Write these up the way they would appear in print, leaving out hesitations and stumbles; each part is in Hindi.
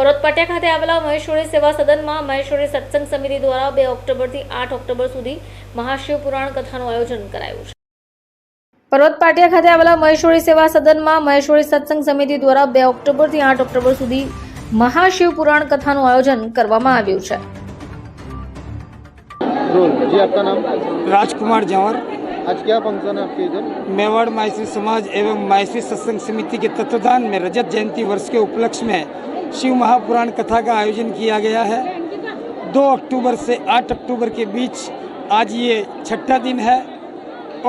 પરોત પાટિયા ખાતે આવેલા મહેશ્વરી સેવા સદનમાં મહેશ્વરી સત્સંગ સમિતિ દ્વારા 2 ઓક્ટોબરથી 8 ઓક્ટોબર સુધી મહાશિવ પુરાણ કથાનું આયોજન કરાયું છે। પર્વત પાટિયા ખાતે આવેલા મહેશ્વરી સેવા સદનમાં મહેશ્વરી સત્સંગ સમિતિ દ્વારા 2 ઓક્ટોબરથી 8 ઓક્ટોબર સુધી મહાશિવ પુરાણ કથાનું આયોજન કરવામાં આવ્યું છે। जी, आपका नाम? राजकुमार जंवर। आज क्या फंक्शन है आपके इधर? मेवाड़ माहेश्वरी समाज एवं माहेश्वरी सत्संग समिति के तत्वाधान में रजत जयंती वर्ष के उपलक्ष्य में शिव महापुराण कथा का आयोजन किया गया है। 2 अक्टूबर से 8 अक्टूबर के बीच आज ये 6ठा दिन है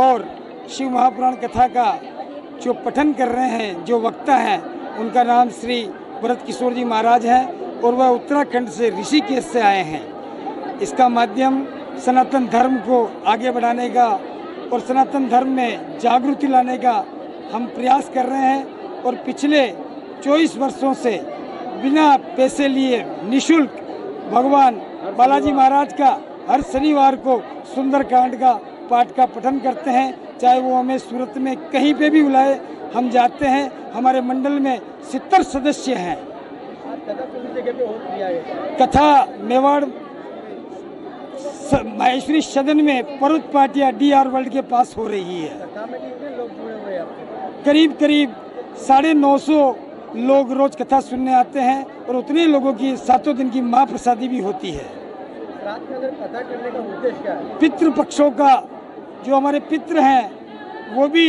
और शिव महापुराण कथा का जो पठन कर रहे हैं, जो वक्ता हैं, उनका नाम श्री भरत किशोर जी महाराज हैं और वह उत्तराखंड से ऋषिकेश से आए हैं। इसका माध्यम सनातन धर्म को आगे बढ़ाने का और सनातन धर्म में जागृति लाने का हम प्रयास कर रहे हैं और पिछले 24 वर्षों से बिना पैसे लिए निःशुल्क भगवान बालाजी महाराज का हर शनिवार को सुंदरकांड का पाठ का पठन करते हैं। चाहे वो हमें सूरत में कहीं पे भी बुलाए, हम जाते हैं। हमारे मंडल में 70 सदस्य हैं। कथा मेवाड़ माहेश्वरी सदन में पर्वत पाटिया DR वर्ल्ड के पास हो रही है। करीब 950 लोग रोज कथा सुनने आते हैं और उतने लोगों की 7 दिन की महाप्रसादी भी होती है। रात में अगर कथा करने का उद्देश्य क्या है? पितृपक्षों का जो हमारे पितृ हैं वो भी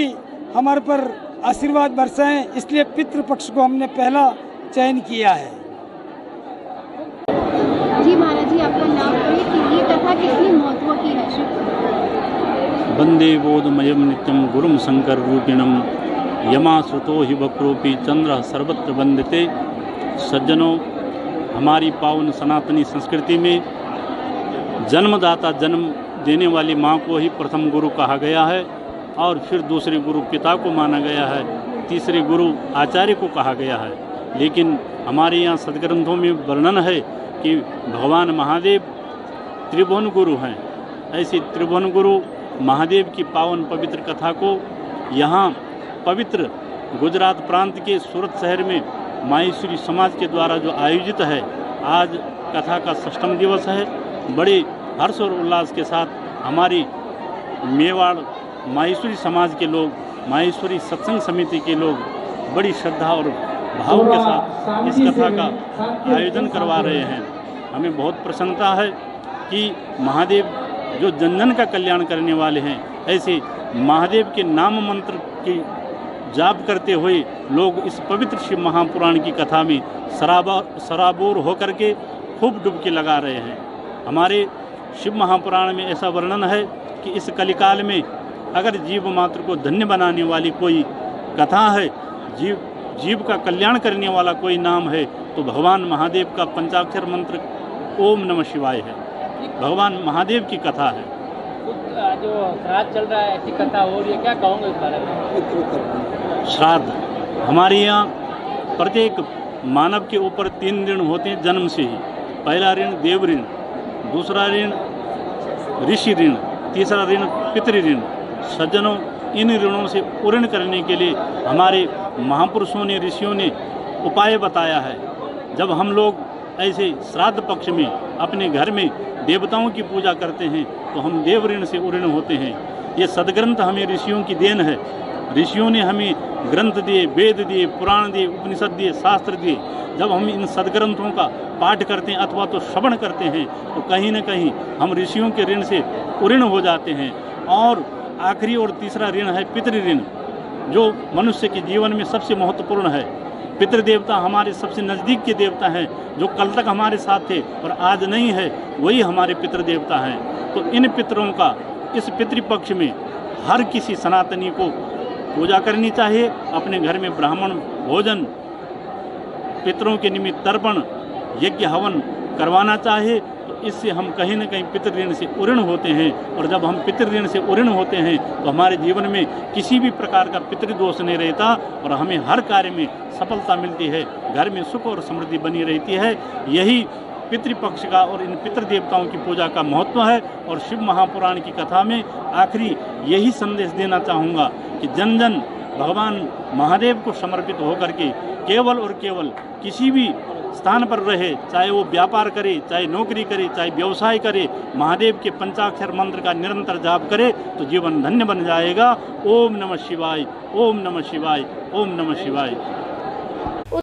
हमारे पर आशीर्वाद बरसाएं, इसलिए पितृपक्ष को हमने पहला चयन किया है। जी महाराज जी, आपका नाम कहिए कि ये कथा कितनी महत्व की है? वंदे बोधमयम नित्यम गुरुम शंकर रूपिणम यमाश्रुतो हि वक्रोपि चंद्र सर्वत्र वंदते। सज्जनों, हमारी पावन सनातनी संस्कृति में जन्मदाता, जन्म देने वाली माँ को ही प्रथम गुरु कहा गया है और फिर दूसरे गुरु पिता को माना गया है, तीसरे गुरु आचार्य को कहा गया है। लेकिन हमारे यहाँ सदग्रंथों में वर्णन है कि भगवान महादेव त्रिभुवन गुरु हैं। ऐसे त्रिभुवन गुरु महादेव की पावन पवित्र कथा को यहाँ पवित्र गुजरात प्रांत के सूरत शहर में माहेश्वरी समाज के द्वारा जो आयोजित है, आज कथा का 6ठम दिवस है। बड़े हर्ष और उल्लास के साथ हमारी मेवाड़ माहेश्वरी समाज के लोग, माहेश्वरी सत्संग समिति के लोग बड़ी श्रद्धा और भाव के साथ इस कथा का आयोजन करवा रहे हैं। हमें बहुत प्रसन्नता है कि महादेव जो जन जन का कल्याण करने वाले हैं, ऐसे महादेव के नाम मंत्र की जाप करते हुए लोग इस पवित्र शिव महापुराण की कथा में सराबोर होकर के खूब डुबकी लगा रहे हैं। हमारे शिव महापुराण में ऐसा वर्णन है कि इस कलिकाल में अगर जीव मात्र को धन्य बनाने वाली कोई कथा है, जीव का कल्याण करने वाला कोई नाम है, तो भगवान महादेव का पंचाक्षर मंत्र ओम नमः शिवाय है। भगवान महादेव की कथा है। जो श्राद्ध चल रहा है, ऐसी कथा हो रही है, क्या कहोगे इस बारे में? श्राद्ध हमारे यहाँ प्रत्येक मानव के ऊपर 3 ऋण होते हैं जन्म से ही। पहला ऋण देव ऋण, दूसरा ऋण ऋषि ऋण, तीसरा ऋण पितृ ऋण। सज्जनों, इन ऋणों से पूर्ण करने के लिए हमारे महापुरुषों ने, ऋषियों ने उपाय बताया है। जब हम लोग ऐसे श्राद्ध पक्ष में अपने घर में देवताओं की पूजा करते हैं तो हम देव ऋण से उऋण होते हैं। ये सदग्रंथ हमें ऋषियों की देन है। ऋषियों ने हमें ग्रंथ दिए, वेद दिए, पुराण दिए, उपनिषद दिए, शास्त्र दिए। जब हम इन सदग्रंथों का पाठ करते हैं अथवा तो श्रवण करते हैं तो कहीं न कहीं हम ऋषियों के ऋण से उऋण हो जाते हैं। और आखिरी और तीसरा ऋण है पितृ ऋण, जो मनुष्य के जीवन में सबसे महत्वपूर्ण है। पितृदेवता हमारे सबसे नज़दीक के देवता हैं, जो कल तक हमारे साथ थे और आज नहीं है, वही हमारे पितृदेवता हैं। तो इन पितरों का इस पितृपक्ष में हर किसी सनातनी को पूजा करनी चाहिए। अपने घर में ब्राह्मण भोजन, पितरों के निमित्त तर्पण, यज्ञ हवन करवाना चाहिए। तो इससे हम कहीं न कहीं पितृ ऋण से उऋण होते हैं। और जब हम पितृ ऋण से उऋण होते हैं तो हमारे जीवन में किसी भी प्रकार का पितृदोष नहीं रहता और हमें हर कार्य में सफलता मिलती है, घर में सुख और समृद्धि बनी रहती है। यही पितृपक्ष का और इन पितृ देवताओं की पूजा का महत्व है। और शिव महापुराण की कथा में आखिरी यही संदेश देना चाहूँगा कि जन जन भगवान महादेव को समर्पित होकर के केवल और केवल किसी भी स्थान पर रहे, चाहे वो व्यापार करे, चाहे नौकरी करे, चाहे व्यवसाय करे, महादेव के पंचाक्षर मंत्र का निरंतर जाप करे तो जीवन धन्य बन जाएगा। ओम नमः शिवाय, ओम नमः शिवाय, ओम नमः शिवाय।